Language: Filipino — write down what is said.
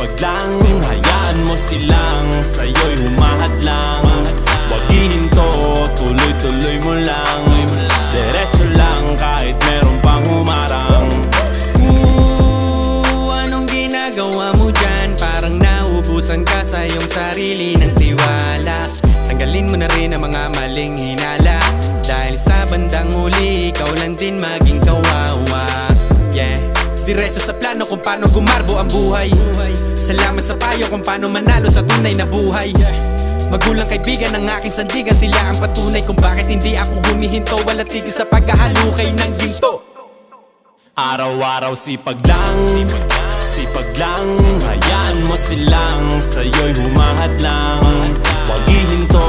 sipag lang, hayaan mo silang sa'yo'y humahadlang. Wag hihinto, tuloy-tuloy mo lang, diretso lang kahit meron pang humarang. Anong ginagawa mo dyan? Parang naubusan ka sa iyong sarili ng tiwala. Tanggalin mo na rin ang mga maling hinala, dahil sa bandang huli ikaw lang din maging kawawa. Yeah, diretso sa plano kung paano gumarbo ang buhay. Salamat sa payo kung paano manalo sa tunay na buhay. Magulang kaibigan ng aking sandigan, sila ang patunay kung bakit hindi ako humihinto. Walang tigil sa pagkahalukay ng ginto. Araw-araw sipag lang, hayaan mo silang sa'yo'y humahadlang. Wag hihinto,